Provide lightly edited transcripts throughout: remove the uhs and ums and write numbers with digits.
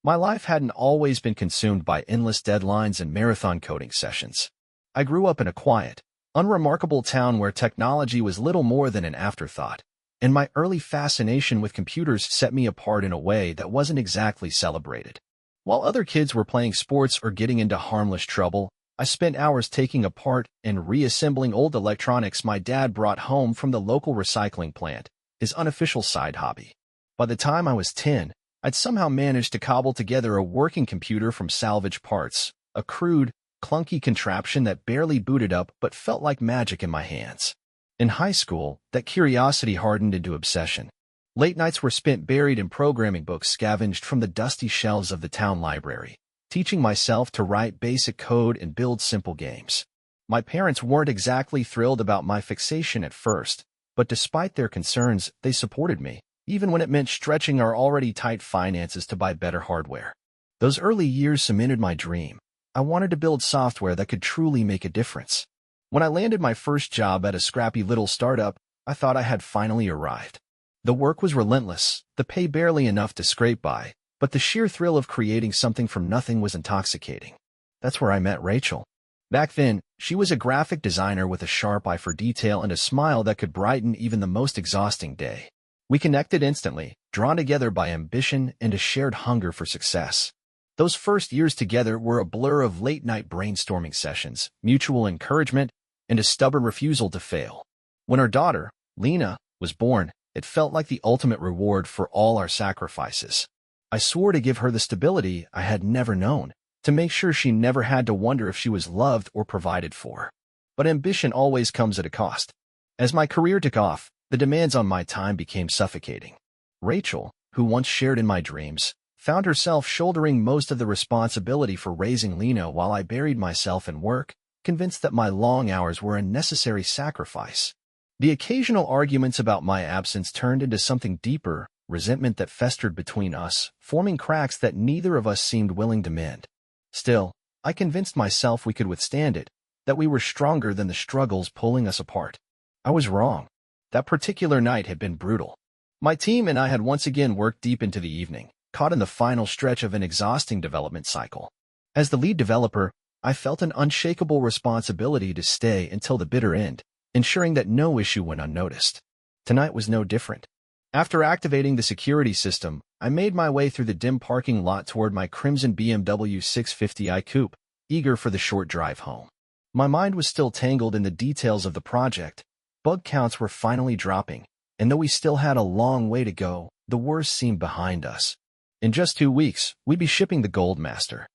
My life hadn't always been consumed by endless deadlines and marathon coding sessions. I grew up in a quiet, unremarkable town where technology was little more than an afterthought, and my early fascination with computers set me apart in a way that wasn't exactly celebrated. While other kids were playing sports or getting into harmless trouble, I spent hours taking apart and reassembling old electronics my dad brought home from the local recycling plant, his unofficial side hobby. By the time I was 10, I'd somehow managed to cobble together a working computer from salvage parts, a crude, clunky contraption that barely booted up but felt like magic in my hands. In high school, that curiosity hardened into obsession. Late nights were spent buried in programming books scavenged from the dusty shelves of the town library, teaching myself to write basic code and build simple games. My parents weren't exactly thrilled about my fixation at first, but despite their concerns, they supported me, even when it meant stretching our already tight finances to buy better hardware. Those early years cemented my dream. I wanted to build software that could truly make a difference. When I landed my first job at a scrappy little startup, I thought I had finally arrived. The work was relentless, the pay barely enough to scrape by, but the sheer thrill of creating something from nothing was intoxicating. That's where I met Rachel. Back then, she was a graphic designer with a sharp eye for detail and a smile that could brighten even the most exhausting day. We connected instantly, drawn together by ambition and a shared hunger for success. Those first years together were a blur of late-night brainstorming sessions, mutual encouragement, and a stubborn refusal to fail. When our daughter, Lena, was born, it felt like the ultimate reward for all our sacrifices. I swore to give her the stability I had never known, to make sure she never had to wonder if she was loved or provided for. But ambition always comes at a cost. As my career took off, the demands on my time became suffocating. Rachel, who once shared in my dreams, found herself shouldering most of the responsibility for raising Lena while I buried myself in work, convinced that my long hours were a necessary sacrifice. The occasional arguments about my absence turned into something deeper, resentment that festered between us, forming cracks that neither of us seemed willing to mend. Still, I convinced myself we could withstand it, that we were stronger than the struggles pulling us apart. I was wrong. That particular night had been brutal. My team and I had once again worked deep into the evening, caught in the final stretch of an exhausting development cycle. As the lead developer, I felt an unshakable responsibility to stay until the bitter end, ensuring that no issue went unnoticed. Tonight was no different. After activating the security system, I made my way through the dim parking lot toward my crimson BMW 650i coupe, eager for the short drive home. My mind was still tangled in the details of the project. Bug counts were finally dropping, and though we still had a long way to go, the worst seemed behind us. In just 2 weeks, we'd be shipping the Goldmaster.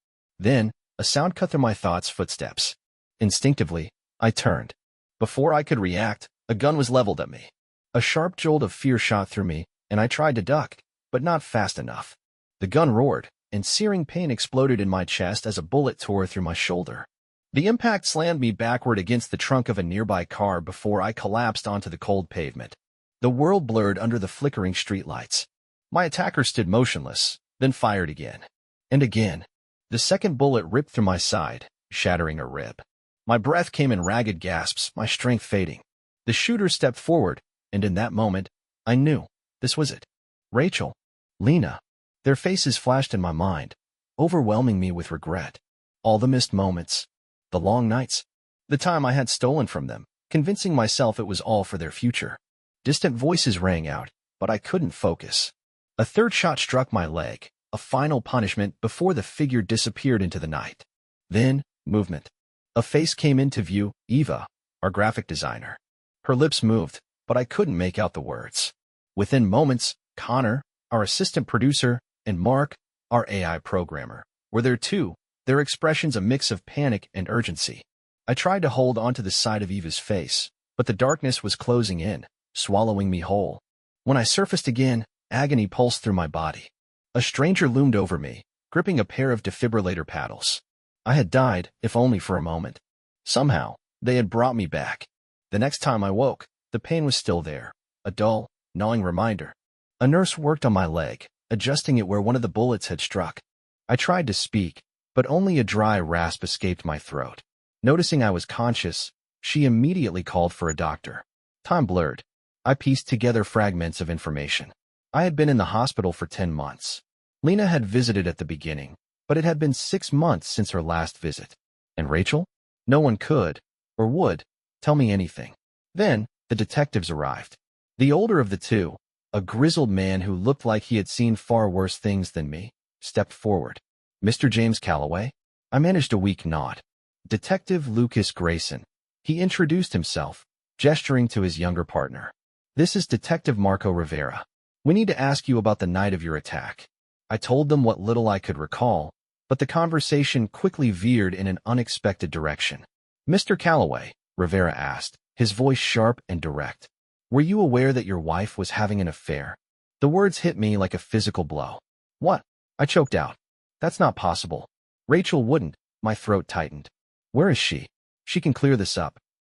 Then, a sound cut through my thoughts' footsteps. Instinctively, I turned. Before I could react, a gun was leveled at me. A sharp jolt of fear shot through me, and I tried to duck, but not fast enough. The gun roared, and searing pain exploded in my chest as a bullet tore through my shoulder. The impact slammed me backward against the trunk of a nearby car before I collapsed onto the cold pavement. The world blurred under the flickering streetlights. My attacker stood motionless, then fired again. And again. The second bullet ripped through my side, shattering a rib. My breath came in ragged gasps, my strength fading. The shooter stepped forward, and in that moment, I knew. This was it. Rachel. Lena. Their faces flashed in my mind, overwhelming me with regret. All the missed moments. The long nights. The time I had stolen from them, convincing myself it was all for their future. Distant voices rang out, but I couldn't focus. A third shot struck my leg, a final punishment before the figure disappeared into the night. Then, movement. A face came into view, Eva, our graphic designer. Her lips moved, but I couldn't make out the words. Within moments, Connor, our assistant producer, and Mark, our AI programmer, were there too, their expressions a mix of panic and urgency. I tried to hold onto the side of Eva's face, but the darkness was closing in, swallowing me whole. When I surfaced again, agony pulsed through my body. A stranger loomed over me, gripping a pair of defibrillator paddles. I had died, if only for a moment. Somehow, they had brought me back. The next time I woke, the pain was still there, a dull, gnawing reminder. A nurse worked on my leg, adjusting it where one of the bullets had struck. I tried to speak, but only a dry rasp escaped my throat. Noticing I was conscious, she immediately called for a doctor. Time blurred. I pieced together fragments of information. I had been in the hospital for 10 months. Lena had visited at the beginning, but it had been 6 months since her last visit. And Rachel? No one could, or would, tell me anything. Then, the detectives arrived. The older of the two, a grizzled man who looked like he had seen far worse things than me, stepped forward. Mr. James Calloway? I managed a weak nod. Detective Lucas Grayson. He introduced himself, gesturing to his younger partner. This is Detective Marco Rivera. We need to ask you about the night of your attack. I told them what little I could recall, but the conversation quickly veered in an unexpected direction. Mr. Calloway, Rivera asked, his voice sharp and direct. Were you aware that your wife was having an affair? The words hit me like a physical blow. What? I choked out. That's not possible. Rachel wouldn't. My throat tightened. Where is she? She can clear this up.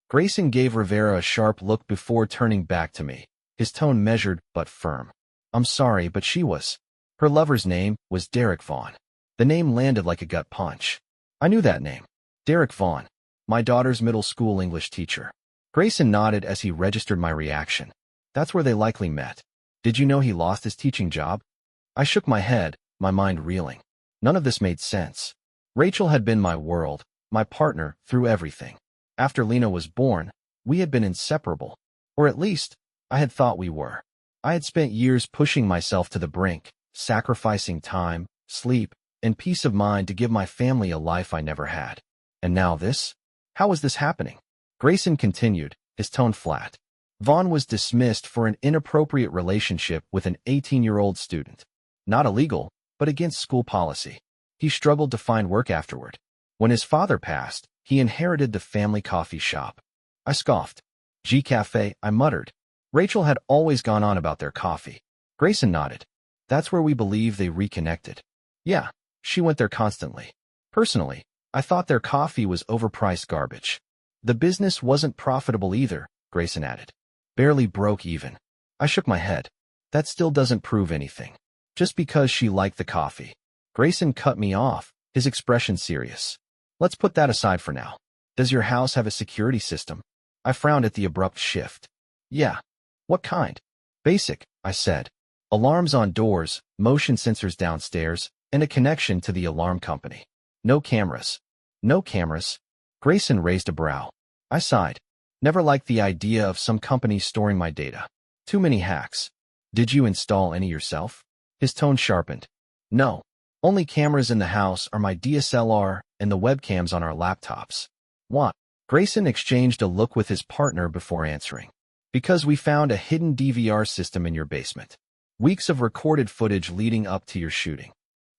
Grayson gave Rivera a sharp look before turning back to me, his tone measured but firm. I'm sorry, but she was. Her lover's name was Derek Vaughn. The name landed like a gut punch. I knew that name. Derek Vaughn, my daughter's middle school English teacher. Grayson nodded as he registered my reaction. That's where they likely met. Did you know he lost his teaching job? I shook my head, my mind reeling. None of this made sense. Rachel had been my world, my partner, through everything. After Lena was born, we had been inseparable. Or at least, I had thought we were. I had spent years pushing myself to the brink, sacrificing time, sleep, and peace of mind to give my family a life I never had. And now this? How was this happening? Grayson continued, his tone flat. Vaughn was dismissed for an inappropriate relationship with an 18-year-old student. Not illegal, but against school policy. He struggled to find work afterward. When his father passed, he inherited the family coffee shop. I scoffed. G-Cafe, I muttered. Rachel had always gone on about their coffee. Grayson nodded. That's where we believe they reconnected. Yeah, she went there constantly. Personally, I thought their coffee was overpriced garbage. The business wasn't profitable either, Grayson added. Barely broke even. I shook my head. That still doesn't prove anything. Just because she liked the coffee. Grayson cut me off, his expression serious. Let's put that aside for now. Does your house have a security system? I frowned at the abrupt shift. Yeah. What kind? Basic, I said. Alarms on doors, motion sensors downstairs, and a connection to the alarm company. No cameras. No cameras. Grayson raised a brow. I sighed. Never liked the idea of some company storing my data. Too many hacks. Did you install any yourself? His tone sharpened. No. Only cameras in the house are my DSLR and the webcams on our laptops. What? Grayson exchanged a look with his partner before answering. Because we found a hidden DVR system in your basement. Weeks of recorded footage leading up to your shooting.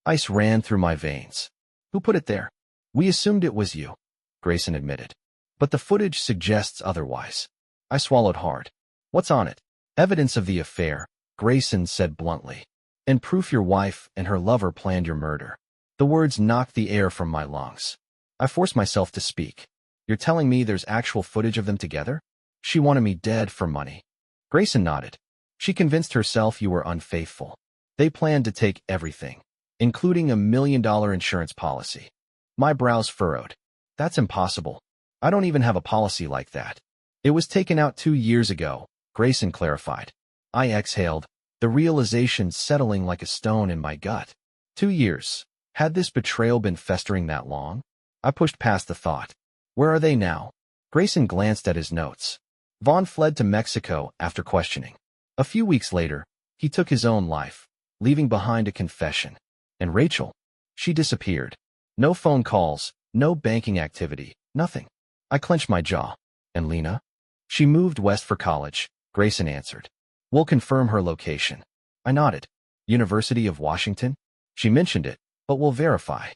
Ice ran through my veins. Who put it there? We assumed it was you, Grayson admitted. But the footage suggests otherwise. I swallowed hard. What's on it? Evidence of the affair, Grayson said bluntly. And proof your wife and her lover planned your murder. The words knocked the air from my lungs. I forced myself to speak. You're telling me there's actual footage of them together? She wanted me dead for money. Grayson nodded. She convinced herself you were unfaithful. They planned to take everything, including $1 million insurance policy. My brows furrowed. That's impossible. I don't even have a policy like that. It was taken out 2 years ago, Grayson clarified. I exhaled, the realization settling like a stone in my gut. 2 years. Had this betrayal been festering that long? I pushed past the thought. Where are they now? Grayson glanced at his notes. Vaughn fled to Mexico after questioning. A few weeks later, he took his own life, leaving behind a confession. And Rachel? She disappeared. No phone calls, no banking activity, nothing. I clenched my jaw. And Lena? She moved west for college, Grayson answered. We'll confirm her location. I nodded. University of Washington? She mentioned it, but we'll verify.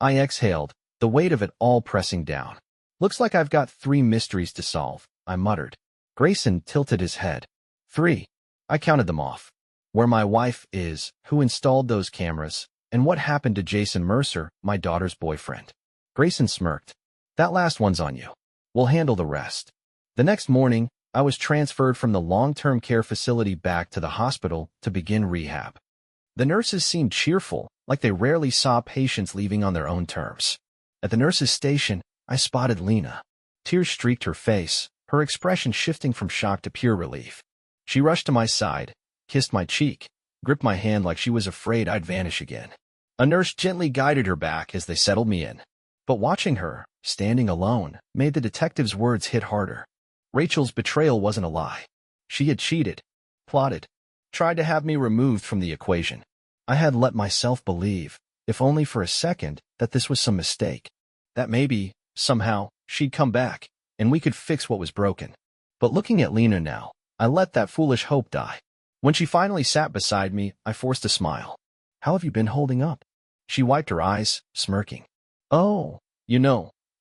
I exhaled, the weight of it all pressing down. Looks like I've got 3 mysteries to solve, I muttered. Grayson tilted his head. 3. I counted them off. Where my wife is, who installed those cameras, and what happened to Jason Mercer, my daughter's boyfriend. Grayson smirked. That last one's on you. We'll handle the rest. The next morning, I was transferred from the long-term care facility back to the hospital to begin rehab. The nurses seemed cheerful, like they rarely saw patients leaving on their own terms. At the nurses' station, I spotted Lena. Tears streaked her face, her expression shifting from shock to pure relief. She rushed to my side, kissed my cheek, gripped my hand like she was afraid I'd vanish again. A nurse gently guided her back as they settled me in. But watching her, standing alone, made the detective's words hit harder. Rachel's betrayal wasn't a lie. She had cheated, plotted, tried to have me removed from the equation. I had let myself believe, if only for a second, that this was some mistake. That maybe, somehow, she'd come back, and we could fix what was broken. But looking at Lena now, I let that foolish hope die. When she finally sat beside me, I forced a smile. "How have you been holding up?" She wiped her eyes, smirking. "Oh,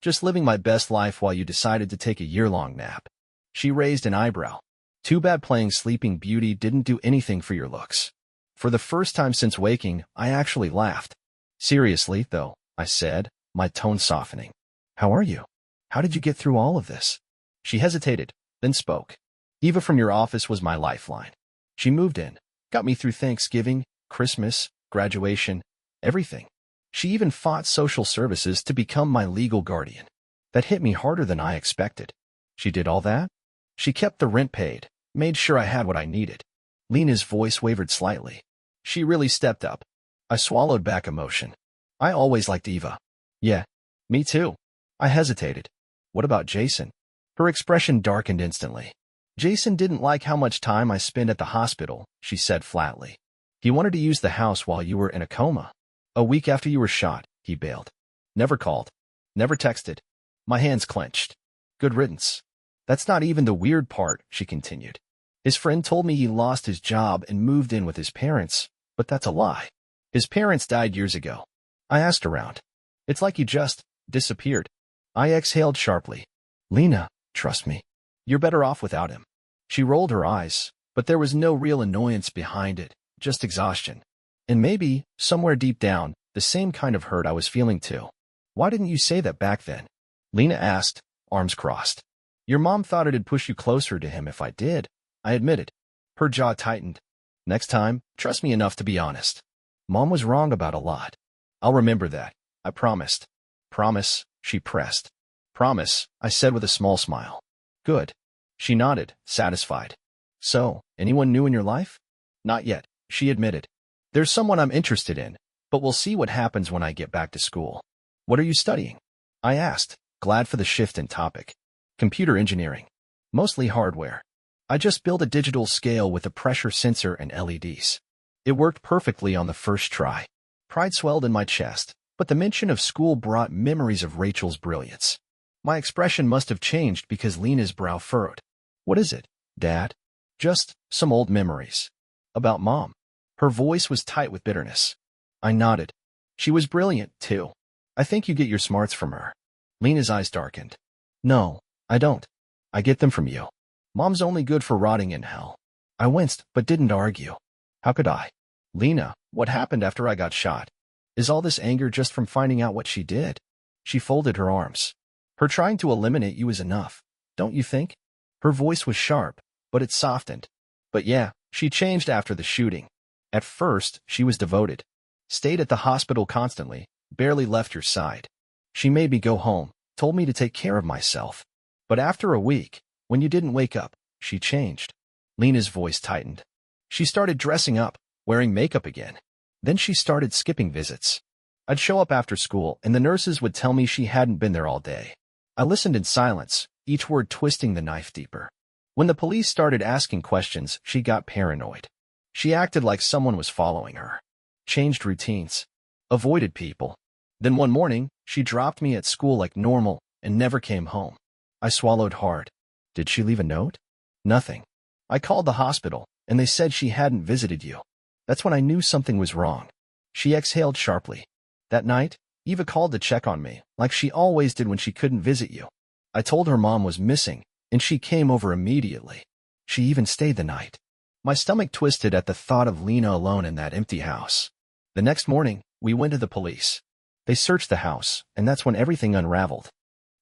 just living my best life while you decided to take a year-long nap." She raised an eyebrow. "Too bad playing Sleeping Beauty didn't do anything for your looks." For the first time since waking, I actually laughed. "Seriously, though," I said, my tone softening. "How are you? How did you get through all of this?" She hesitated, then spoke. "Eva from your office was my lifeline. She moved in, got me through Thanksgiving, Christmas, graduation, everything. She even fought social services to become my legal guardian. That hit me harder than I expected." "She did all that?" "She kept the rent paid, made sure I had what I needed." Lena's voice wavered slightly. "She really stepped up." I swallowed back emotion. "I always liked Eva." "Yeah, me too." I hesitated. "What about Jason?" Her expression darkened instantly. "Jason didn't like how much time I spent at the hospital," she said flatly. "He wanted to use the house while you were in a coma. A week after you were shot, he bailed. Never called. Never texted." My hands clenched. "Good riddance." "That's not even the weird part," she continued. "His friend told me he lost his job and moved in with his parents, but that's a lie. His parents died years ago." I asked around. "It's like he just disappeared." I exhaled sharply. "Lena, trust me. You're better off without him." She rolled her eyes, but there was no real annoyance behind it, just exhaustion. And maybe, somewhere deep down, the same kind of hurt I was feeling too. "Why didn't you say that back then?" Lena asked, arms crossed. "Your mom thought it'd push you closer to him if I did," I admitted. Her jaw tightened. "Next time, trust me enough to be honest. Mom was wrong about a lot." "I'll remember that," I promised. "Promise," she pressed. "Promise," I said with a small smile. "Good." She nodded, satisfied. "So, anyone new in your life?" "Not yet," she admitted. "There's someone I'm interested in, but we'll see what happens when I get back to school." "What are you studying?" I asked, glad for the shift in topic. "Computer engineering. Mostly hardware. I just built a digital scale with a pressure sensor and LEDs. It worked perfectly on the first try." Pride swelled in my chest, but the mention of school brought memories of Rachel's brilliance. My expression must have changed because Lena's brow furrowed. "What is it, Dad?" "Just some old memories. About Mom." Her voice was tight with bitterness. I nodded. "She was brilliant, too. I think you get your smarts from her." Lena's eyes darkened. "No, I don't. I get them from you. Mom's only good for rotting in hell." I winced, but didn't argue. How could I? "Lena, what happened after I got shot? Is all this anger just from finding out what she did?" She folded her arms. "Her trying to eliminate you is enough, don't you think?" Her voice was sharp, but it softened. "But yeah, she changed after the shooting. At first, she was devoted. Stayed at the hospital constantly, barely left your side. She made me go home, told me to take care of myself. But after a week, when you didn't wake up, she changed." Lena's voice tightened. "She started dressing up, wearing makeup again. Then she started skipping visits. I'd show up after school, and the nurses would tell me she hadn't been there all day. I listened in silence, each word twisting the knife deeper. When the police started asking questions, she got paranoid. She acted like someone was following her. Changed routines. Avoided people. Then one morning, she dropped me at school like normal and never came home." I swallowed hard. "Did she leave a note?" "Nothing. I called the hospital, and they said she hadn't visited you. That's when I knew something was wrong." She exhaled sharply. "That night, Eva called to check on me, like she always did when she couldn't visit you. I told her Mom was missing, and she came over immediately. She even stayed the night." My stomach twisted at the thought of Lena alone in that empty house. The next morning, we went to the police. They searched the house, and that's when everything unraveled.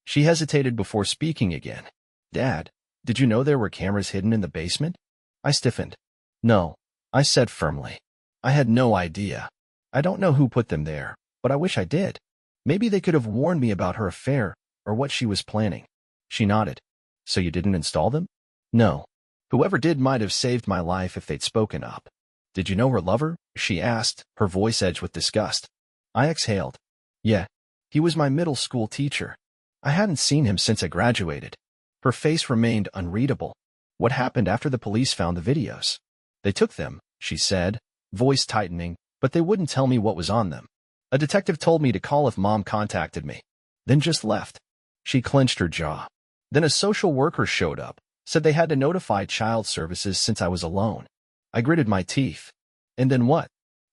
She hesitated before speaking again. "Dad, did you know there were cameras hidden in the basement?" I stiffened. "No," I said firmly. "I had no idea. I don't know who put them there, but I wish I did. Maybe they could have warned me about her affair or what she was planning." She nodded. "So you didn't install them?" "No. Whoever did might have saved my life if they'd spoken up." Did you know her lover? She asked, her voice edged with disgust. I exhaled. Yeah, he was my middle school teacher. I hadn't seen him since I graduated. Her face remained unreadable. What happened after the police found the videos? They took them, she said, voice tightening, but they wouldn't tell me what was on them. A detective told me to call if Mom contacted me, then just left. She clenched her jaw. Then a social worker showed up, said they had to notify child services since I was alone. I gritted my teeth. And then what?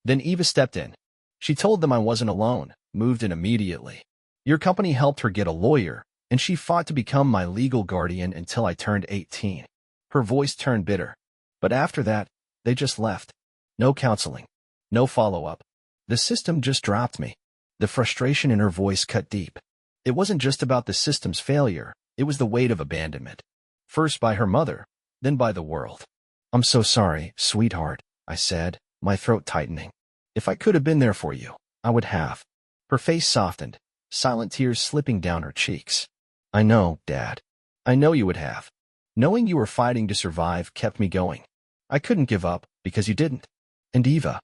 Then Eva stepped in. She told them I wasn't alone, moved in immediately. Your company helped her get a lawyer, and she fought to become my legal guardian until I turned 18. Her voice turned bitter. But after that, they just left. No counseling. No follow-up. The system just dropped me. The frustration in her voice cut deep. It wasn't just about the system's failure, it was the weight of abandonment. First by her mother, then by the world. I'm so sorry, sweetheart, I said, my throat tightening. If I could have been there for you, I would have. Her face softened, silent tears slipping down her cheeks. I know, Dad. I know you would have. Knowing you were fighting to survive kept me going. I couldn't give up, because you didn't. And Eva.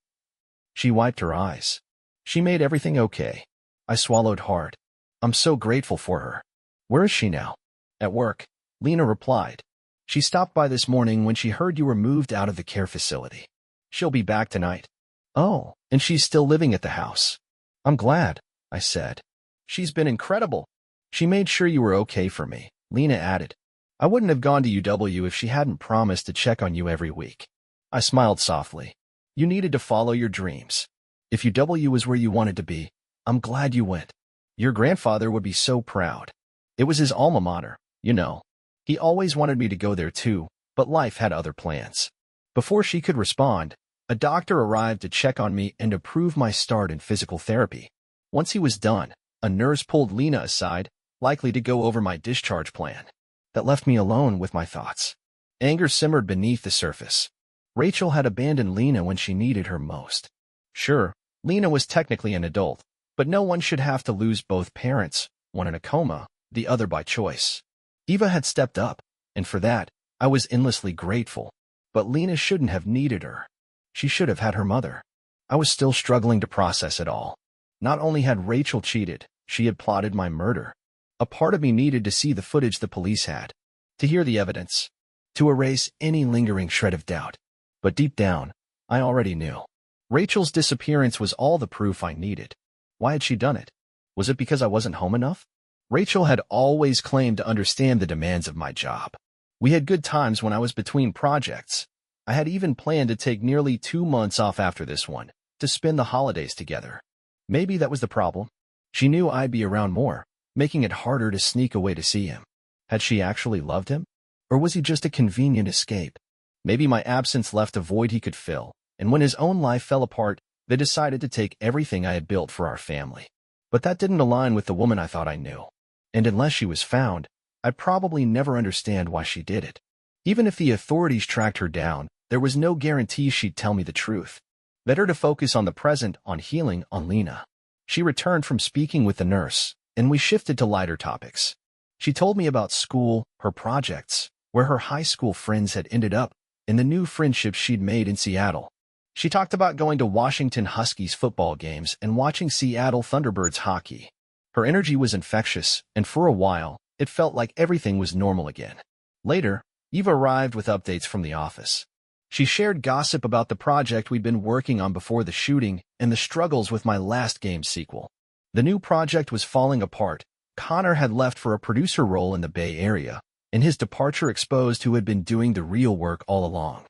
She wiped her eyes. She made everything okay. I swallowed hard. I'm so grateful for her. Where is she now? At work, Lena replied. She stopped by this morning when she heard you were moved out of the care facility. She'll be back tonight. Oh, and she's still living at the house. I'm glad, I said. She's been incredible. She made sure you were okay for me, Lena added. I wouldn't have gone to UW if she hadn't promised to check on you every week. I smiled softly. You needed to follow your dreams. If UW was where you wanted to be, I'm glad you went. Your grandfather would be so proud. It was his alma mater, you know. He always wanted me to go there too, but life had other plans. Before she could respond, a doctor arrived to check on me and approve my start in physical therapy. Once he was done, a nurse pulled Lena aside, likely to go over my discharge plan. That left me alone with my thoughts. Anger simmered beneath the surface. Rachel had abandoned Lena when she needed her most. Sure, Lena was technically an adult, but no one should have to lose both parents, one in a coma, the other by choice. Eva had stepped up, and for that, I was endlessly grateful. But Lena shouldn't have needed her. She should have had her mother. I was still struggling to process it all. Not only had Rachel cheated, she had plotted my murder. A part of me needed to see the footage the police had, to hear the evidence, to erase any lingering shred of doubt. But deep down, I already knew. Rachel's disappearance was all the proof I needed. Why had she done it? Was it because I wasn't home enough? Rachel had always claimed to understand the demands of my job. We had good times when I was between projects. I had even planned to take nearly 2 months off after this one, to spend the holidays together. Maybe that was the problem. She knew I'd be around more, making it harder to sneak away to see him. Had she actually loved him? Or was he just a convenient escape? Maybe my absence left a void he could fill, and when his own life fell apart, they decided to take everything I had built for our family. But that didn't align with the woman I thought I knew. And unless she was found, I'd probably never understand why she did it. Even if the authorities tracked her down, there was no guarantee she'd tell me the truth. Better to focus on the present, on healing, on Lena. She returned from speaking with the nurse, and we shifted to lighter topics. She told me about school, her projects, where her high school friends had ended up, and the new friendships she'd made in Seattle. She talked about going to Washington Huskies football games and watching Seattle Thunderbirds hockey. Her energy was infectious, and for a while, it felt like everything was normal again. Later, Eva arrived with updates from the office. She shared gossip about the project we'd been working on before the shooting and the struggles with my last game sequel. The new project was falling apart. Connor had left for a producer role in the Bay Area, and his departure exposed who had been doing the real work all along.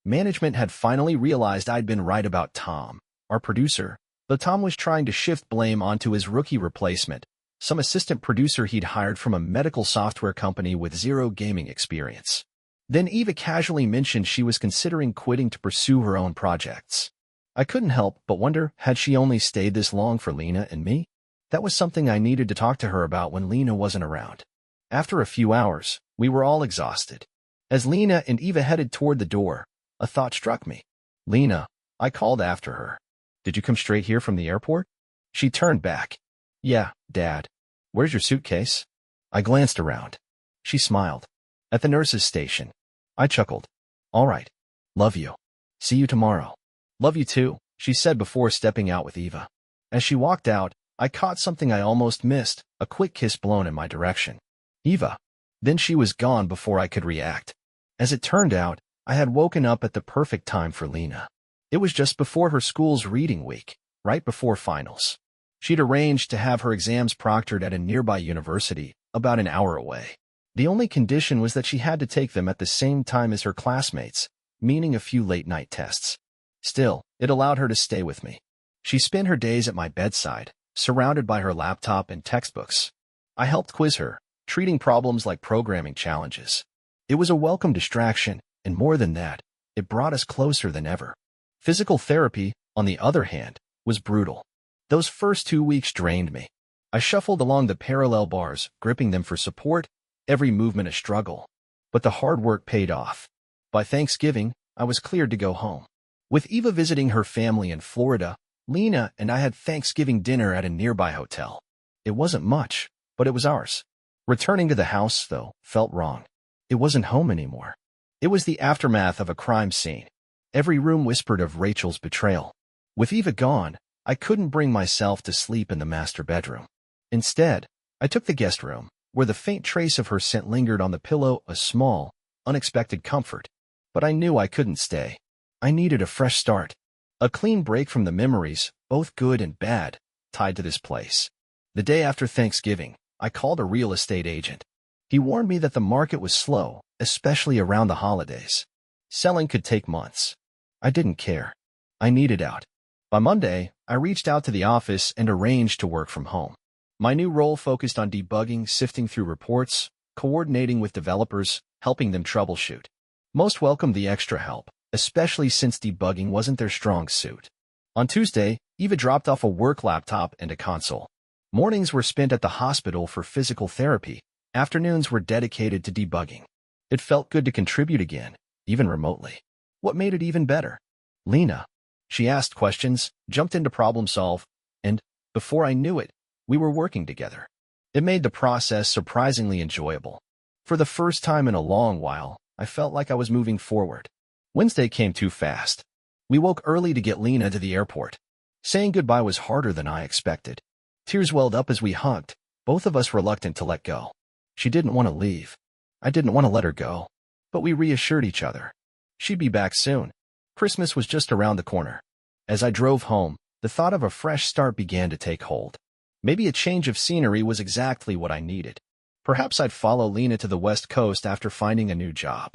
Management had finally realized I'd been right about Tom, our producer, though Tom was trying to shift blame onto his rookie replacement, some assistant producer he'd hired from a medical software company with zero gaming experience. Then Eva casually mentioned she was considering quitting to pursue her own projects. I couldn't help but wonder, had she only stayed this long for Lena and me? That was something I needed to talk to her about when Lena wasn't around. After a few hours, we were all exhausted. As Lena and Eva headed toward the door, a thought struck me. Lena, I called after her. Did you come straight here from the airport? She turned back. Yeah, Dad. Where's your suitcase? I glanced around. She smiled. At the nurse's station. I chuckled. All right. Love you. See you tomorrow. Love you too, she said before stepping out with Eva. As she walked out, I caught something I almost missed, a quick kiss blown in my direction. Eva. Then she was gone before I could react. As it turned out, I had woken up at the perfect time for Lena. It was just before her school's reading week, right before finals. She'd arranged to have her exams proctored at a nearby university, about an hour away. The only condition was that she had to take them at the same time as her classmates, meaning a few late-night tests. Still, it allowed her to stay with me. She spent her days at my bedside, surrounded by her laptop and textbooks. I helped quiz her, treating problems like programming challenges. It was a welcome distraction, and more than that, it brought us closer than ever. Physical therapy, on the other hand, was brutal. Those first 2 weeks drained me. I shuffled along the parallel bars, gripping them for support, every movement a struggle. But the hard work paid off. By Thanksgiving, I was cleared to go home. With Eva visiting her family in Florida, Lena and I had Thanksgiving dinner at a nearby hotel. It wasn't much, but it was ours. Returning to the house, though, felt wrong. It wasn't home anymore. It was the aftermath of a crime scene. Every room whispered of Rachel's betrayal. With Eva gone, I couldn't bring myself to sleep in the master bedroom. Instead, I took the guest room, where the faint trace of her scent lingered on the pillow, a small, unexpected comfort. But I knew I couldn't stay. I needed a fresh start. A clean break from the memories, both good and bad, tied to this place. The day after Thanksgiving, I called a real estate agent. He warned me that the market was slow, especially around the holidays. Selling could take months. I didn't care. I needed out. By Monday, I reached out to the office and arranged to work from home. My new role focused on debugging, sifting through reports, coordinating with developers, helping them troubleshoot. Most welcomed the extra help, especially since debugging wasn't their strong suit. On Tuesday, Eva dropped off a work laptop and a console. Mornings were spent at the hospital for physical therapy. Afternoons were dedicated to debugging. It felt good to contribute again, even remotely. What made it even better? Lena. She asked questions, jumped into problem solve, and, before I knew it, we were working together. It made the process surprisingly enjoyable. For the first time in a long while, I felt like I was moving forward. Wednesday came too fast. We woke early to get Lena to the airport. Saying goodbye was harder than I expected. Tears welled up as we hugged, both of us reluctant to let go. She didn't want to leave. I didn't want to let her go. But we reassured each other. She'd be back soon. Christmas was just around the corner. As I drove home, the thought of a fresh start began to take hold. Maybe a change of scenery was exactly what I needed. Perhaps I'd follow Lena to the West Coast after finding a new job.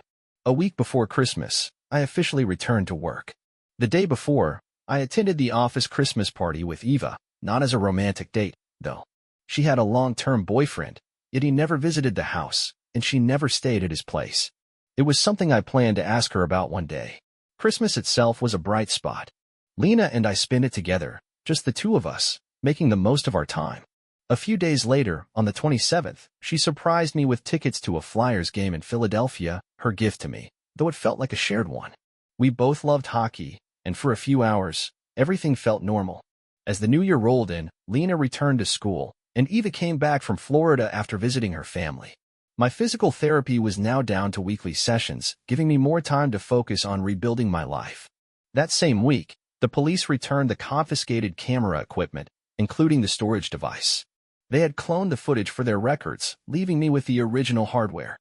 A week before Christmas, I officially returned to work. The day before, I attended the office Christmas party with Eva, not as a romantic date, though. She had a long-term boyfriend, yet he never visited the house, and she never stayed at his place. It was something I planned to ask her about one day. Christmas itself was a bright spot. Lena and I spent it together, just the two of us, making the most of our time. A few days later, on the 27th, she surprised me with tickets to a Flyers game in Philadelphia, her gift to me, though it felt like a shared one. We both loved hockey, and for a few hours, everything felt normal. As the new year rolled in, Lena returned to school, and Eva came back from Florida after visiting her family. My physical therapy was now down to weekly sessions, giving me more time to focus on rebuilding my life. That same week, the police returned the confiscated camera equipment, including the storage device. They had cloned the footage for their records, leaving me with the original hardware.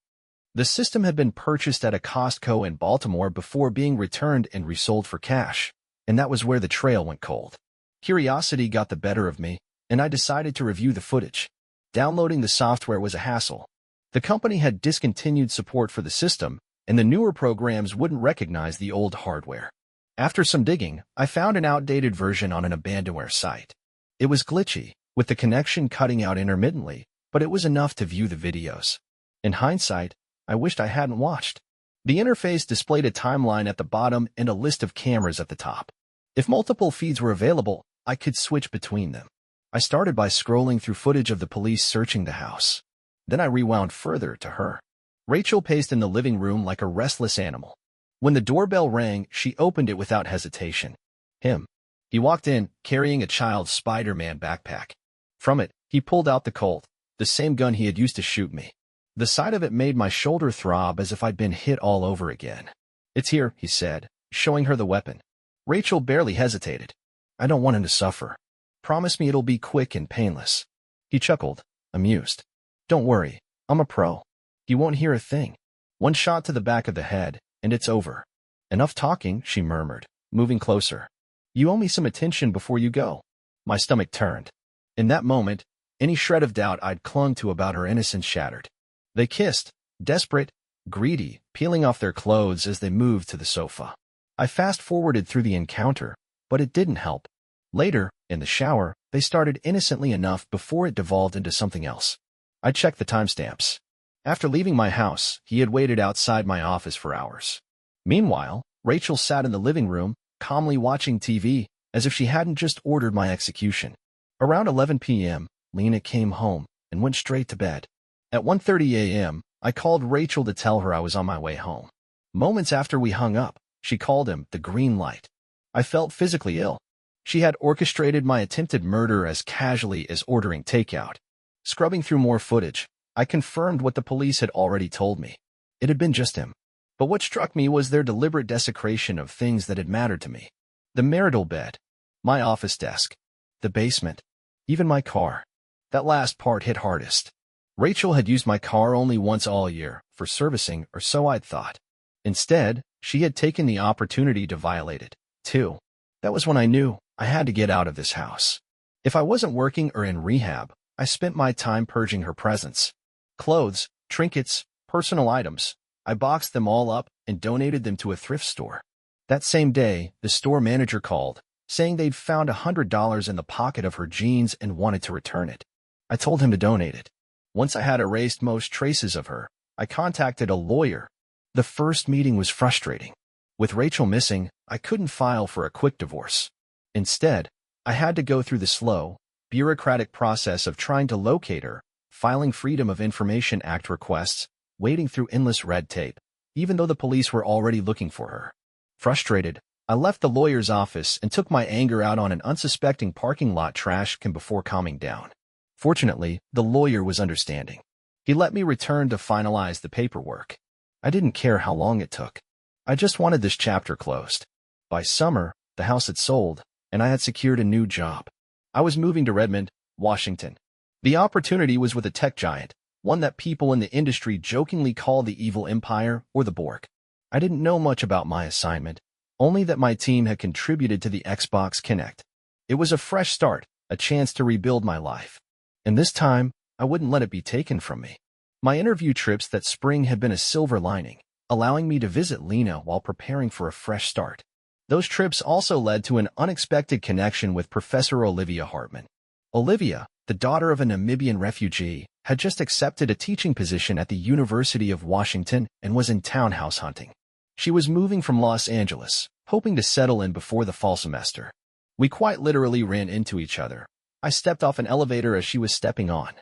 The system had been purchased at a Costco in Baltimore before being returned and resold for cash, and that was where the trail went cold. Curiosity got the better of me, and I decided to review the footage. Downloading the software was a hassle. The company had discontinued support for the system, and the newer programs wouldn't recognize the old hardware. After some digging, I found an outdated version on an abandonware site. It was glitchy, with the connection cutting out intermittently, but it was enough to view the videos. In hindsight, I wished I hadn't watched. The interface displayed a timeline at the bottom and a list of cameras at the top. If multiple feeds were available, I could switch between them. I started by scrolling through footage of the police searching the house. Then I rewound further to her. Rachel paced in the living room like a restless animal. When the doorbell rang, she opened it without hesitation. Him. He walked in, carrying a child's Spider-Man backpack. From it, he pulled out the Colt, the same gun he had used to shoot me. The sight of it made my shoulder throb as if I'd been hit all over again. It's here, he said, showing her the weapon. Rachel barely hesitated. I don't want him to suffer. Promise me it'll be quick and painless. He chuckled, amused. Don't worry, I'm a pro. He won't hear a thing. One shot to the back of the head, and it's over. Enough talking, she murmured, moving closer. You owe me some attention before you go. My stomach turned. In that moment, any shred of doubt I'd clung to about her innocence shattered. They kissed, desperate, greedy, peeling off their clothes as they moved to the sofa. I fast-forwarded through the encounter, but it didn't help. Later, in the shower, they started innocently enough before it devolved into something else. I checked the timestamps. After leaving my house, he had waited outside my office for hours. Meanwhile, Rachel sat in the living room, calmly watching TV, as if she hadn't just ordered my execution. Around 11 p.m., Lena came home and went straight to bed. At 1:30 a.m., I called Rachel to tell her I was on my way home. Moments after we hung up, she called him the green light. I felt physically ill. She had orchestrated my attempted murder as casually as ordering takeout. Scrubbing through more footage, I confirmed what the police had already told me. It had been just him. But what struck me was their deliberate desecration of things that had mattered to me. The marital bed, my office desk, the basement, even my car. That last part hit hardest. Rachel had used my car only once all year, for servicing, or so I'd thought. Instead, she had taken the opportunity to violate it, too. That was when I knew I had to get out of this house. If I wasn't working or in rehab, I spent my time purging her presence. Clothes, trinkets, personal items. I boxed them all up and donated them to a thrift store. That same day, the store manager called, saying they'd found $100 in the pocket of her jeans and wanted to return it. I told him to donate it. Once I had erased most traces of her, I contacted a lawyer. The first meeting was frustrating. With Rachel missing, I couldn't file for a quick divorce. Instead, I had to go through the slow, bureaucratic process of trying to locate her, filing Freedom of Information Act requests, wading through endless red tape, even though the police were already looking for her. Frustrated, I left the lawyer's office and took my anger out on an unsuspecting parking lot trash can before calming down. Fortunately, the lawyer was understanding. He let me return to finalize the paperwork. I didn't care how long it took. I just wanted this chapter closed. By summer, the house had sold, and I had secured a new job. I was moving to Redmond, Washington. The opportunity was with a tech giant, one that people in the industry jokingly call the Evil Empire or the Borg. I didn't know much about my assignment, only that my team had contributed to the Xbox Kinect. It was a fresh start, a chance to rebuild my life. And this time, I wouldn't let it be taken from me. My interview trips that spring had been a silver lining, allowing me to visit Lena while preparing for a fresh start. Those trips also led to an unexpected connection with Professor Olivia Hartman. Olivia, the daughter of a Namibian refugee, had just accepted a teaching position at the University of Washington and was in town house hunting. She was moving from Los Angeles, hoping to settle in before the fall semester. We quite literally ran into each other. I stepped off an elevator as she was stepping on.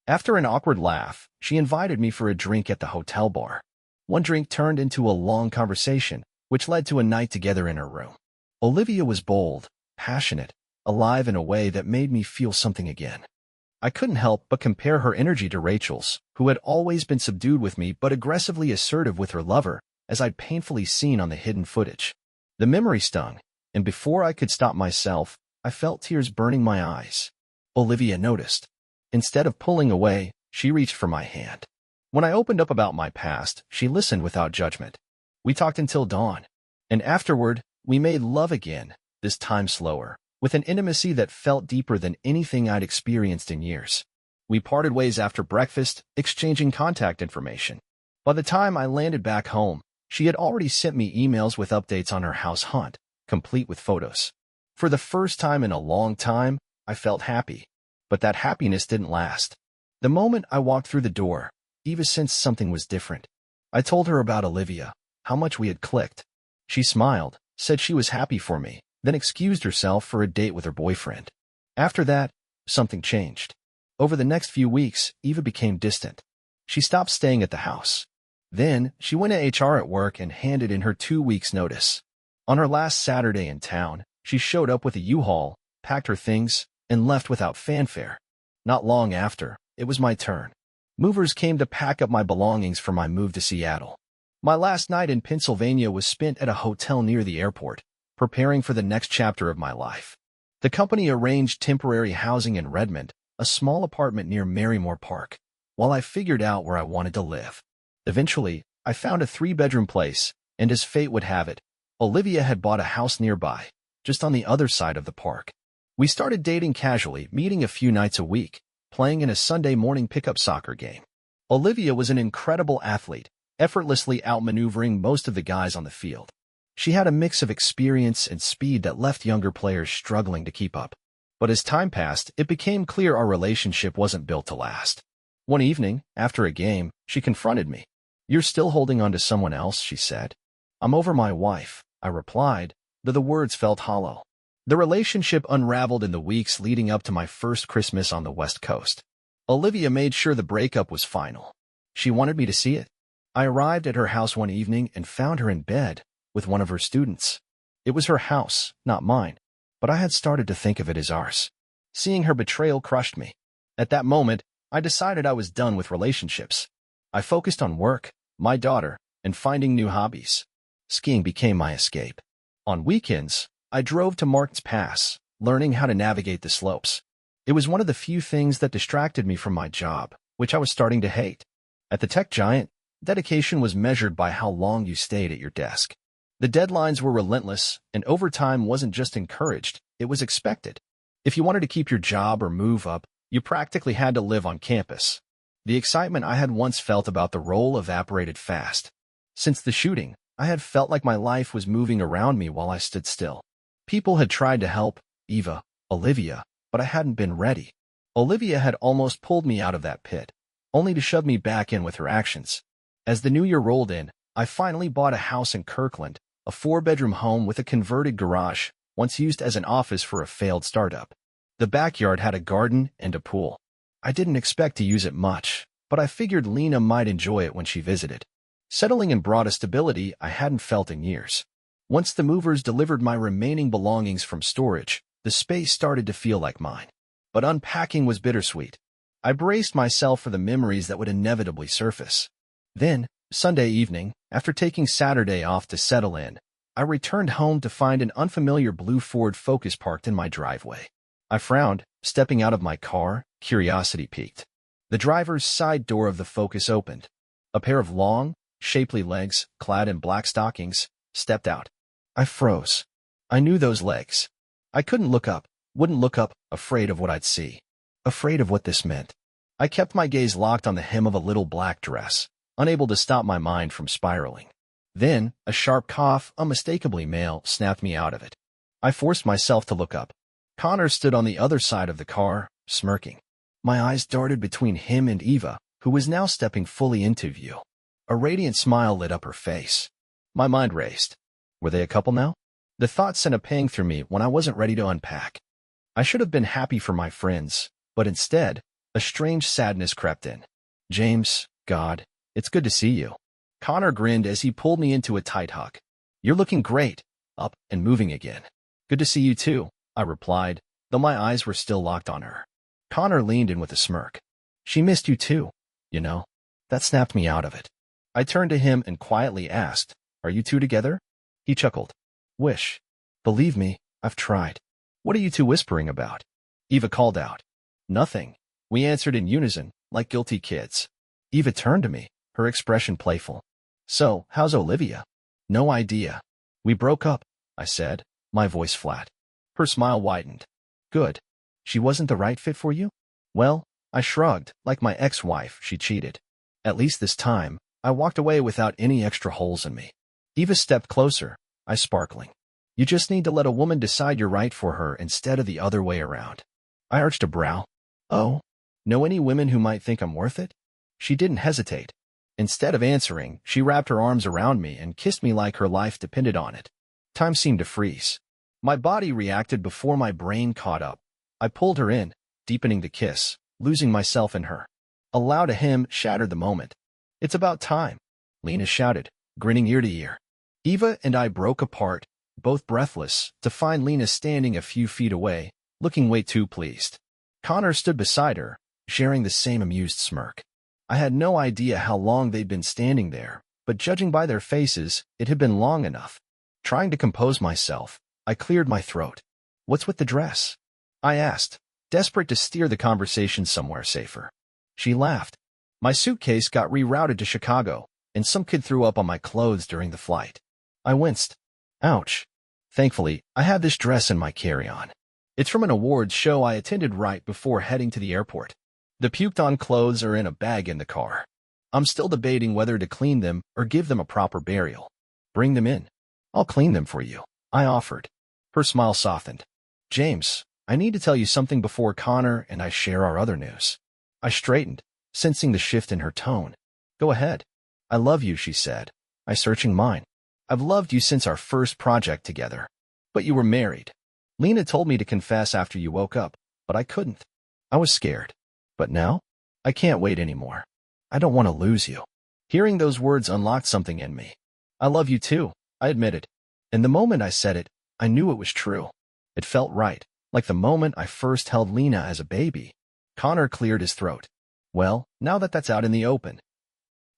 After an awkward laugh, she invited me for a drink at the hotel bar. One drink turned into a long conversation, which led to a night together in her room. Olivia was bold, passionate, alive in a way that made me feel something again. I couldn't help but compare her energy to Rachel's, who had always been subdued with me but aggressively assertive with her lover, as I'd painfully seen on the hidden footage. The memory stung, and before I could stop myself, I felt tears burning my eyes. Olivia noticed. Instead of pulling away, she reached for my hand. When I opened up about my past, she listened without judgment. We talked until dawn, and afterward, we made love again, this time slower, with an intimacy that felt deeper than anything I'd experienced in years. We parted ways after breakfast, exchanging contact information. By the time I landed back home, she had already sent me emails with updates on her house hunt, complete with photos. For the first time in a long time, I felt happy. But that happiness didn't last. The moment I walked through the door, Eva sensed something was different. I told her about Olivia, how much we had clicked. She smiled, said she was happy for me, then excused herself for a date with her boyfriend. After that, something changed. Over the next few weeks, Eva became distant. She stopped staying at the house. Then, she went to HR at work and handed in her 2 weeks' notice. On her last Saturday in town, she showed up with a U-Haul, packed her things, and left without fanfare. Not long after, it was my turn. Movers came to pack up my belongings for my move to Seattle. My last night in Pennsylvania was spent at a hotel near the airport, preparing for the next chapter of my life. The company arranged temporary housing in Redmond, a small apartment near Marymore Park, while I figured out where I wanted to live. Eventually, I found a 3-bedroom place, and as fate would have it, Olivia had bought a house nearby, just on the other side of the park. We started dating casually, meeting a few nights a week, playing in a Sunday morning pickup soccer game. Olivia was an incredible athlete, effortlessly outmaneuvering most of the guys on the field. She had a mix of experience and speed that left younger players struggling to keep up. But as time passed, it became clear our relationship wasn't built to last. One evening, after a game, she confronted me. "You're still holding on to someone else," she said. "I'm over my wife," I replied, though the words felt hollow. The relationship unraveled in the weeks leading up to my first Christmas on the West Coast. Olivia made sure the breakup was final. She wanted me to see it. I arrived at her house one evening and found her in bed with one of her students. It was her house, not mine, but I had started to think of it as ours. Seeing her betrayal crushed me. At that moment, I decided I was done with relationships. I focused on work, my daughter, and finding new hobbies. Skiing became my escape. On weekends, I drove to Martin's Pass, learning how to navigate the slopes. It was one of the few things that distracted me from my job, which I was starting to hate. At the tech giant, dedication was measured by how long you stayed at your desk. The deadlines were relentless, and overtime wasn't just encouraged, it was expected. If you wanted to keep your job or move up, you practically had to live on campus. The excitement I had once felt about the role evaporated fast. Since the shooting, I had felt like my life was moving around me while I stood still. People had tried to help, Eva, Olivia, but I hadn't been ready. Olivia had almost pulled me out of that pit, only to shove me back in with her actions. As the new year rolled in, I finally bought a house in Kirkland, a 4-bedroom home with a converted garage, once used as an office for a failed startup. The backyard had a garden and a pool. I didn't expect to use it much, but I figured Lena might enjoy it when she visited. Settling in brought a stability I hadn't felt in years. Once the movers delivered my remaining belongings from storage, the space started to feel like mine. But unpacking was bittersweet. I braced myself for the memories that would inevitably surface. Then, Sunday evening, after taking Saturday off to settle in, I returned home to find an unfamiliar blue Ford Focus parked in my driveway. I frowned, stepping out of my car, curiosity piqued. The driver's side door of the Focus opened. A pair of long, shapely legs, clad in black stockings, stepped out. I froze. I knew those legs. I couldn't look up, wouldn't look up, afraid of what I'd see. Afraid of what this meant. I kept my gaze locked on the hem of a little black dress, unable to stop my mind from spiraling. Then, a sharp cough, unmistakably male, snapped me out of it. I forced myself to look up. Connor stood on the other side of the car, smirking. My eyes darted between him and Eva, who was now stepping fully into view. A radiant smile lit up her face. My mind raced. Were they a couple now? The thought sent a pang through me when I wasn't ready to unpack. I should have been happy for my friends, but instead, a strange sadness crept in. "James, God, it's good to see you." Connor grinned as he pulled me into a tight hug. "You're looking great, up and moving again." "Good to see you too," I replied, though my eyes were still locked on her. Connor leaned in with a smirk. "She missed you too, you know." That snapped me out of it. I turned to him and quietly asked, "Are you two together?" He chuckled. "Wish. Believe me, I've tried." "What are you two whispering about?" Eva called out. "Nothing," we answered in unison, like guilty kids. Eva turned to me, her expression playful. "So, how's Olivia?" "No idea. We broke up," I said, my voice flat. Her smile widened. "Good. She wasn't the right fit for you?" "Well," I shrugged, like my ex-wife, she cheated. At least this time, I walked away without any extra holes in me. Eva stepped closer, eyes sparkling. "You just need to let a woman decide you're right for her instead of the other way around." I arched a brow. "Oh, know any women who might think I'm worth it?" She didn't hesitate. Instead of answering, she wrapped her arms around me and kissed me like her life depended on it. Time seemed to freeze. My body reacted before my brain caught up. I pulled her in, deepening the kiss, losing myself in her. A loud ahem shattered the moment. "It's about time," Lena shouted, grinning ear to ear. Eva and I broke apart, both breathless, to find Lena standing a few feet away, looking way too pleased. Connor stood beside her, sharing the same amused smirk. I had no idea how long they'd been standing there, but judging by their faces, it had been long enough. Trying to compose myself, I cleared my throat. What's with the dress? I asked, desperate to steer the conversation somewhere safer. She laughed. My suitcase got rerouted to Chicago, and some kid threw up on my clothes during the flight. I winced. Ouch. Thankfully, I had this dress in my carry-on. It's from an awards show I attended right before heading to the airport. The puked-on clothes are in a bag in the car. I'm still debating whether to clean them or give them a proper burial. Bring them in. I'll clean them for you, I offered. Her smile softened. James, I need to tell you something before Connor and I share our other news. I straightened, sensing the shift in her tone. Go ahead. I love you, she said. I searching mine. I've loved you since our first project together. But you were married. Lena told me to confess after you woke up, but I couldn't. I was scared. But now? I can't wait anymore. I don't want to lose you. Hearing those words unlocked something in me. I love you too, I admitted. And the moment I said it, I knew it was true. It felt right, like the moment I first held Lena as a baby. Connor cleared his throat. Well, now that that's out in the open.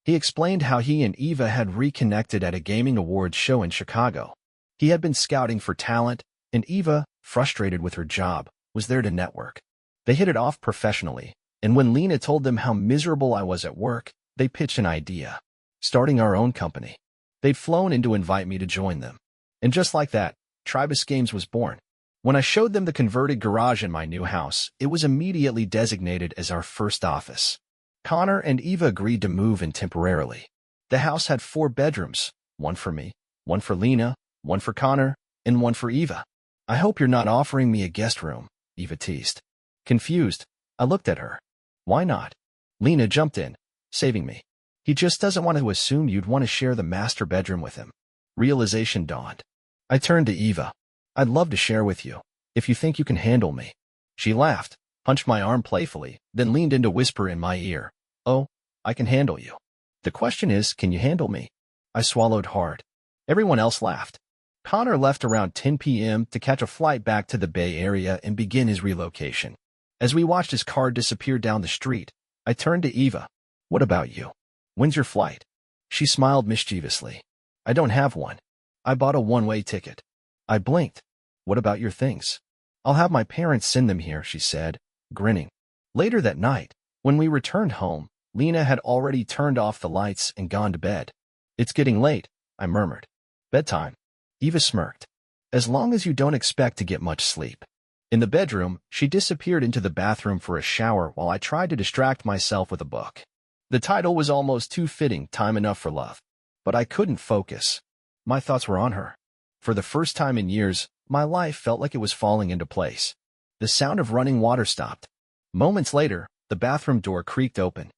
He explained how he and Eva had reconnected at a gaming awards show in Chicago. He had been scouting for talent, and Eva, frustrated with her job, was there to network. They hit it off professionally, and when Lena told them how miserable I was at work, they pitched an idea. Starting our own company. They'd flown in to invite me to join them. And just like that, Tribus Games was born. When I showed them the converted garage in my new house, it was immediately designated as our first office. Connor and Eva agreed to move in temporarily. The house had 4 bedrooms, one for me, one for Lena, one for Connor, and one for Eva. I hope you're not offering me a guest room, Eva teased. Confused, I looked at her. Why not? Lena jumped in, saving me. He just doesn't want to assume you'd want to share the master bedroom with him. Realization dawned. I turned to Eva. I'd love to share with you, if you think you can handle me. She laughed, punched my arm playfully, then leaned in to whisper in my ear. Oh, I can handle you. The question is, can you handle me? I swallowed hard. Everyone else laughed. Connor left around 10 p.m. to catch a flight back to the Bay Area and begin his relocation. As we watched his car disappear down the street, I turned to Eva. What about you? When's your flight? She smiled mischievously. I don't have one. I bought a one-way ticket. I blinked. What about your things? I'll have my parents send them here, she said, grinning. Later that night, when we returned home, Lena had already turned off the lights and gone to bed. It's getting late, I murmured. Bedtime. Eva smirked. As long as you don't expect to get much sleep. In the bedroom, she disappeared into the bathroom for a shower while I tried to distract myself with a book. The title was almost too fitting, Time Enough for Love. But I couldn't focus. My thoughts were on her. For the first time in years, my life felt like it was falling into place. The sound of running water stopped. Moments later, the bathroom door creaked open.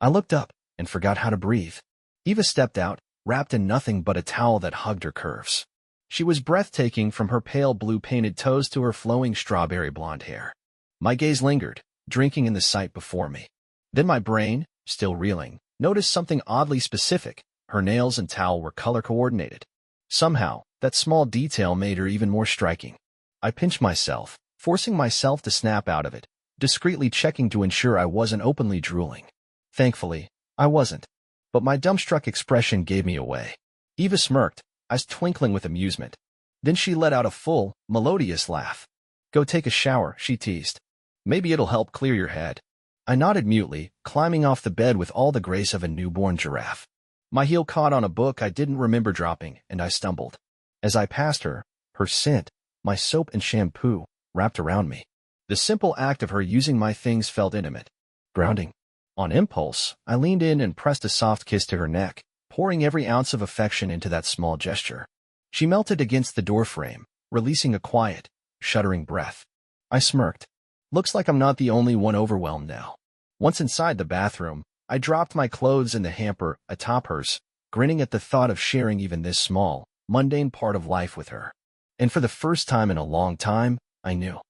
I looked up and forgot how to breathe. Eva stepped out, wrapped in nothing but a towel that hugged her curves. She was breathtaking from her pale blue painted toes to her flowing strawberry blonde hair. My gaze lingered, drinking in the sight before me. Then my brain, still reeling, noticed something oddly specific. Her nails and towel were color-coordinated. Somehow, that small detail made her even more striking. I pinched myself, forcing myself to snap out of it, discreetly checking to ensure I wasn't openly drooling. Thankfully, I wasn't. But my dumbstruck expression gave me away. Eva smirked, eyes twinkling with amusement. Then she let out a full, melodious laugh. Go take a shower, she teased. Maybe it'll help clear your head. I nodded mutely, climbing off the bed with all the grace of a newborn giraffe. My heel caught on a book I didn't remember dropping, and I stumbled. As I passed her, her scent, my soap and shampoo, wrapped around me. The simple act of her using my things felt intimate, grounding. On impulse, I leaned in and pressed a soft kiss to her neck, pouring every ounce of affection into that small gesture. She melted against the doorframe, releasing a quiet, shuddering breath. I smirked. Looks like I'm not the only one overwhelmed now. Once inside the bathroom, I dropped my clothes in the hamper atop hers, grinning at the thought of sharing even this small, mundane part of life with her. And for the first time in a long time, I knew.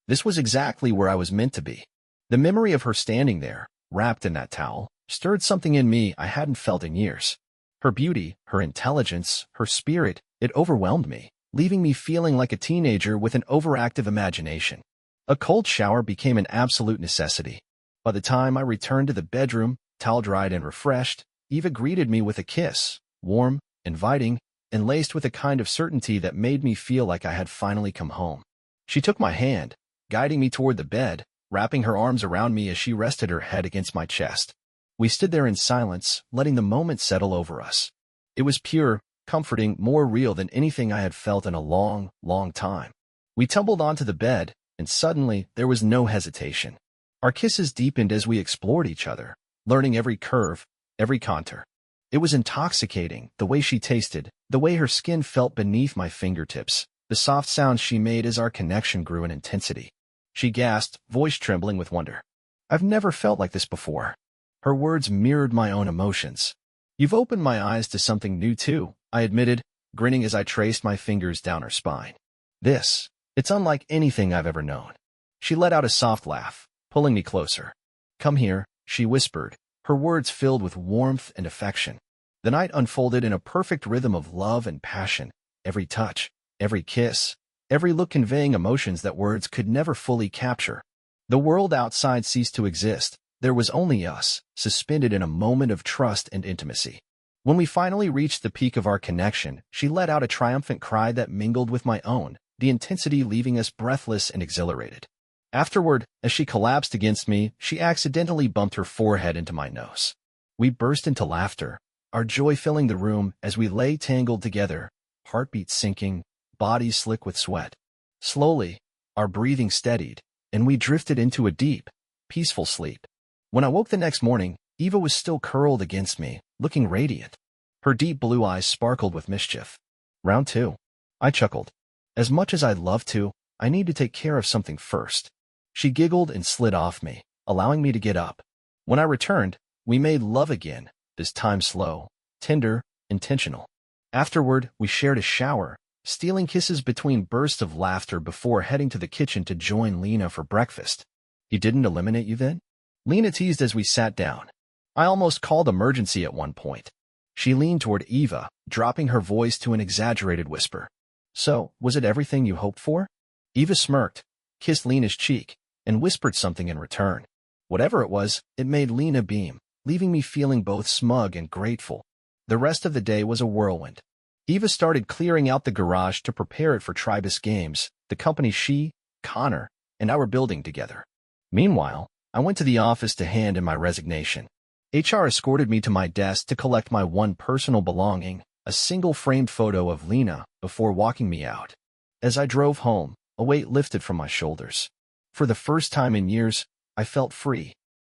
This was exactly where I was meant to be. The memory of her standing there, wrapped in that towel, stirred something in me I hadn't felt in years. Her beauty, her intelligence, her spirit, it overwhelmed me, leaving me feeling like a teenager with an overactive imagination. A cold shower became an absolute necessity. By the time I returned to the bedroom, towel-dried and refreshed, Eva greeted me with a kiss, warm, inviting, and laced with a kind of certainty that made me feel like I had finally come home. She took my hand, guiding me toward the bed, wrapping her arms around me as she rested her head against my chest. We stood there in silence, letting the moment settle over us. It was pure, comforting, more real than anything I had felt in a long, long time. We tumbled onto the bed, and suddenly there was no hesitation. Our kisses deepened as we explored each other, learning every curve, every contour. It was intoxicating, the way she tasted, the way her skin felt beneath my fingertips, the soft sounds she made as our connection grew in intensity. She gasped, voice trembling with wonder. "I've never felt like this before." Her words mirrored my own emotions. "You've opened my eyes to something new too," I admitted, grinning as I traced my fingers down her spine. It's unlike anything I've ever known." She let out a soft laugh, pulling me closer. "Come here," she whispered, her words filled with warmth and affection. The night unfolded in a perfect rhythm of love and passion, every touch, every kiss, every look conveying emotions that words could never fully capture. The world outside ceased to exist. There was only us, suspended in a moment of trust and intimacy. When we finally reached the peak of our connection, she let out a triumphant cry that mingled with my own, the intensity leaving us breathless and exhilarated. Afterward, as she collapsed against me, she accidentally bumped her forehead into my nose. We burst into laughter, our joy filling the room as we lay tangled together, heartbeats sinking, bodies slick with sweat. Slowly, our breathing steadied, and we drifted into a deep, peaceful sleep. When I woke the next morning, Eva was still curled against me, looking radiant. Her deep blue eyes sparkled with mischief. "Round two." I chuckled. "As much as I'd love to, I need to take care of something first." She giggled and slid off me, allowing me to get up. When I returned, we made love again, this time slow, tender, intentional. Afterward, we shared a shower, stealing kisses between bursts of laughter before heading to the kitchen to join Lena for breakfast. "He didn't eliminate you then?" Lena teased as we sat down. I almost called emergency at one point. She leaned toward Eva, dropping her voice to an exaggerated whisper. "So, was it everything you hoped for?" Eva smirked, kissed Lena's cheek, and whispered something in return. Whatever it was, it made Lena beam, leaving me feeling both smug and grateful. The rest of the day was a whirlwind. Eva started clearing out the garage to prepare it for Tribus Games, the company she, Connor, and I were building together. Meanwhile, I went to the office to hand in my resignation. HR escorted me to my desk to collect my one personal belonging, a single framed photo of Lena, before walking me out. As I drove home, a weight lifted from my shoulders. For the first time in years, I felt free.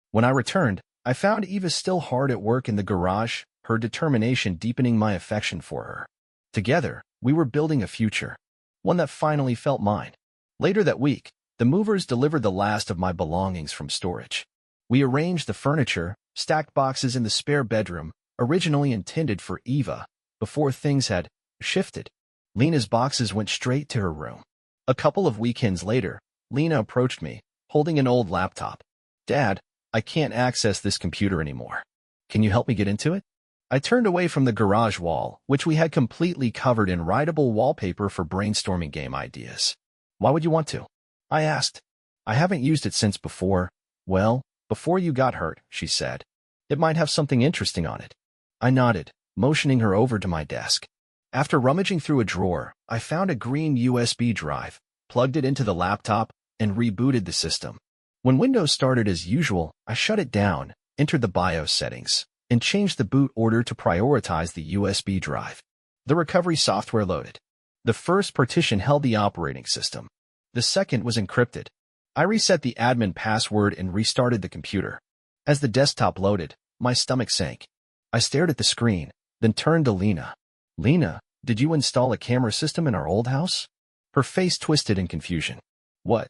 When I returned, I found Eva still hard at work in the garage, her determination deepening my affection for her. Together, we were building a future, one that finally felt mine. Later that week, the movers delivered the last of my belongings from storage. We arranged the furniture, stacked boxes in the spare bedroom, originally intended for Eva, before things had shifted. Lena's boxes went straight to her room. A couple of weekends later, Lena approached me, holding an old laptop. "Dad, I can't access this computer anymore. Can you help me get into it?" I turned away from the garage wall, which we had completely covered in writable wallpaper for brainstorming game ideas. "Why would you want to?" I asked. "I haven't used it since before you got hurt," she said. "It might have something interesting on it." I nodded, motioning her over to my desk. After rummaging through a drawer, I found a green USB drive, plugged it into the laptop, and rebooted the system. When Windows started as usual, I shut it down, entered the BIOS settings, and changed the boot order to prioritize the USB drive. The recovery software loaded. The first partition held the operating system. The second was encrypted. I reset the admin password and restarted the computer. As the desktop loaded, my stomach sank. I stared at the screen, then turned to Lena. "Lena, did you install a camera system in our old house?" Her face twisted in confusion. "What?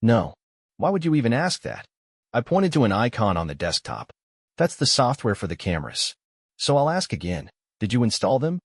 No. Why would you even ask that?" I pointed to an icon on the desktop. "That's the software for the cameras. So I'll ask again, did you install them?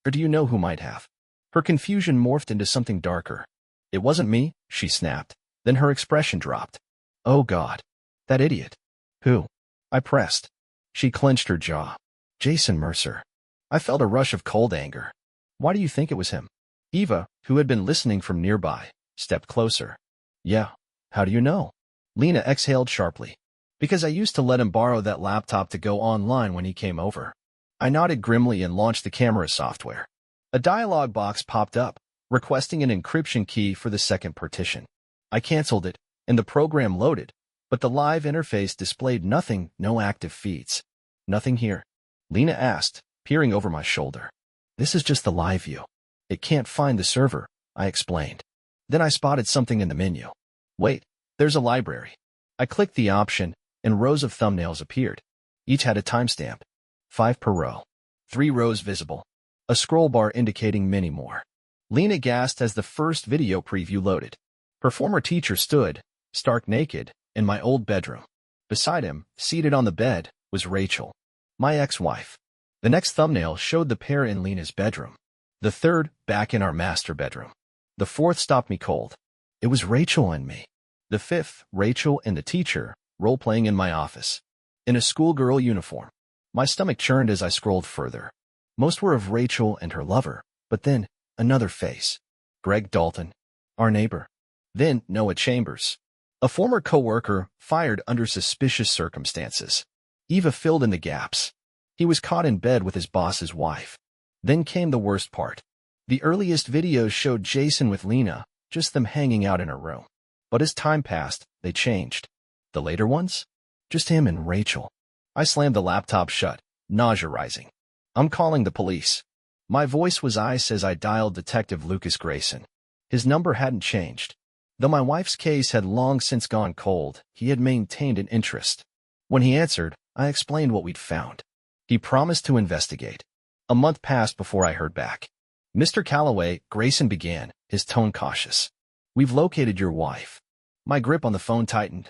Or do you know who might have?" Her confusion morphed into something darker. "It wasn't me," she snapped. Then her expression dropped. "Oh God. That idiot." "Who?" I pressed. She clenched her jaw. "Jason Mercer." I felt a rush of cold anger. "Why do you think it was him?" Eva, who had been listening from nearby, stepped closer. "Yeah. How do you know?" Lena exhaled sharply. "Because I used to let him borrow that laptop to go online when he came over." I nodded grimly and launched the camera software. A dialog box popped up, requesting an encryption key for the second partition. I canceled it, and the program loaded, but the live interface displayed nothing, no active feeds. Nothing here. Lena asked, peering over my shoulder. This is just the live view. It can't find the server, I explained. Then I spotted something in the menu. Wait, there's a library. I clicked the option, and rows of thumbnails appeared. Each had a timestamp. 5 per row. 3 rows visible. A scroll bar indicating many more. Lena gasped as the first video preview loaded. Her former teacher stood, stark naked, in my old bedroom. Beside him, seated on the bed, was Rachel, my ex-wife. The next thumbnail showed the pair in Lena's bedroom. The third, back in our master bedroom. The fourth stopped me cold. It was Rachel and me. The fifth, Rachel and the teacher, role-playing in my office. In a schoolgirl uniform. My stomach churned as I scrolled further. Most were of Rachel and her lover, but then, another face. Greg Dalton, our neighbor. Then, Noah Chambers, a former co-worker fired under suspicious circumstances. Eva filled in the gaps. He was caught in bed with his boss's wife. Then came the worst part. The earliest videos showed Jason with Lena, just them hanging out in her room. But as time passed, they changed. The later ones? Just him and Rachel. I slammed the laptop shut, nausea rising. I'm calling the police. My voice was ice as I dialed Detective Lucas Grayson. His number hadn't changed. Though my wife's case had long since gone cold, he had maintained an interest. When he answered, I explained what we'd found. He promised to investigate. A month passed before I heard back. Mr. Calloway, Grayson began, his tone cautious. We've located your wife. My grip on the phone tightened.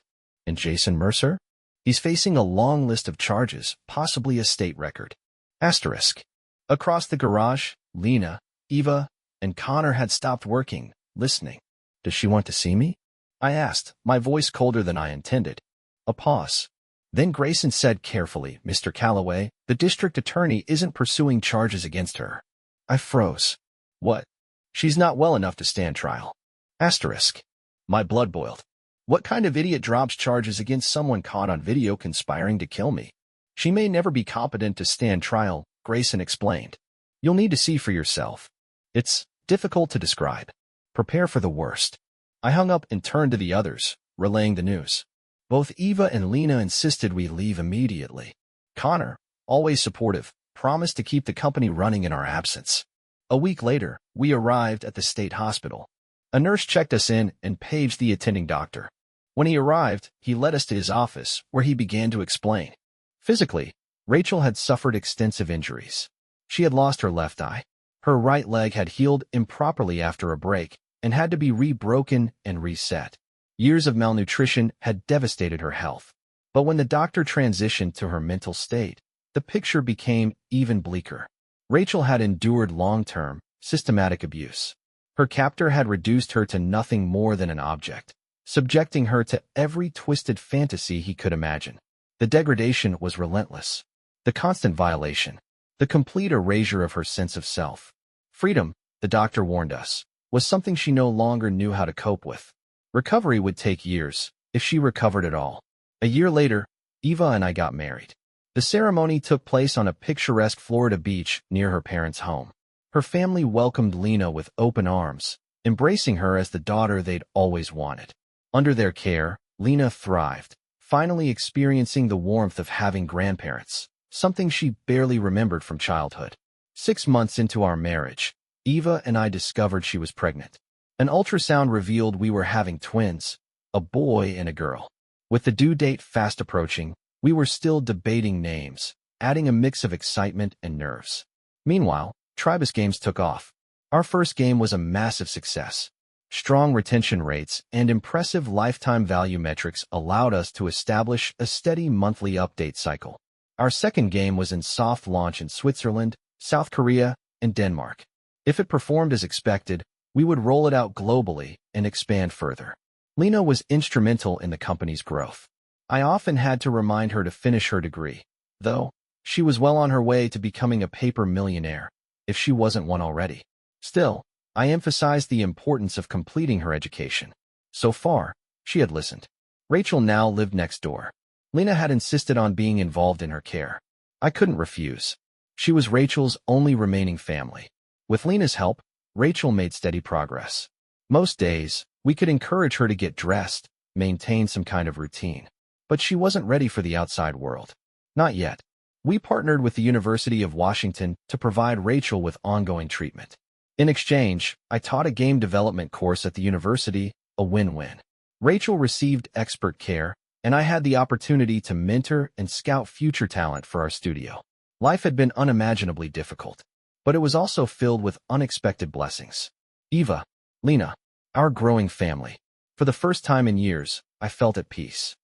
And Jason Mercer? He's facing a long list of charges, possibly a state record. Asterisk. Across the garage, Lena, Eva, and Connor had stopped working, listening. Does she want to see me? I asked, my voice colder than I intended. A pause. Then Grayson said carefully, Mr. Calloway, the district attorney isn't pursuing charges against her. I froze. What? She's not well enough to stand trial. Asterisk. My blood boiled. What kind of idiot drops charges against someone caught on video conspiring to kill me? She may never be competent to stand trial, Grayson explained. You'll need to see for yourself. It's difficult to describe. Prepare for the worst. I hung up and turned to the others, relaying the news. Both Eva and Lena insisted we leave immediately. Connor, always supportive, promised to keep the company running in our absence. A week later, we arrived at the state hospital. A nurse checked us in and paged the attending doctor. When he arrived, he led us to his office, where he began to explain. Physically, Rachel had suffered extensive injuries. She had lost her left eye. Her right leg had healed improperly after a break and had to be re-broken and reset. Years of malnutrition had devastated her health. But when the doctor transitioned to her mental state, the picture became even bleaker. Rachel had endured long-term, systematic abuse. Her captor had reduced her to nothing more than an object, subjecting her to every twisted fantasy he could imagine. The degradation was relentless. The constant violation. The complete erasure of her sense of self. Freedom, the doctor warned us, was something she no longer knew how to cope with. Recovery would take years, if she recovered at all. A year later, Eva and I got married. The ceremony took place on a picturesque Florida beach near her parents' home. Her family welcomed Lena with open arms, embracing her as the daughter they'd always wanted. Under their care, Lena thrived, finally experiencing the warmth of having grandparents, something she barely remembered from childhood. 6 months into our marriage, Eva and I discovered she was pregnant. An ultrasound revealed we were having twins, a boy and a girl. With the due date fast approaching, we were still debating names, adding a mix of excitement and nerves. Meanwhile, Tribus games took off. Our first game was a massive success. Strong retention rates and impressive lifetime value metrics allowed us to establish a steady monthly update cycle. Our second game was in soft launch in Switzerland, South Korea, and Denmark. If it performed as expected, we would roll it out globally and expand further. Lena was instrumental in the company's growth. I often had to remind her to finish her degree, though she was well on her way to becoming a paper millionaire, if she wasn't one already. Still, I emphasized the importance of completing her education. So far, she had listened. Rachel now lived next door. Lena had insisted on being involved in her care. I couldn't refuse. She was Rachel's only remaining family. With Lena's help, Rachel made steady progress. Most days, we could encourage her to get dressed, maintain some kind of routine. But she wasn't ready for the outside world. Not yet. We partnered with the University of Washington to provide Rachel with ongoing treatment. In exchange, I taught a game development course at the university, a win-win. Rachel received expert care, and I had the opportunity to mentor and scout future talent for our studio. Life had been unimaginably difficult, but it was also filled with unexpected blessings. Eva, Lena, our growing family. For the first time in years, I felt at peace.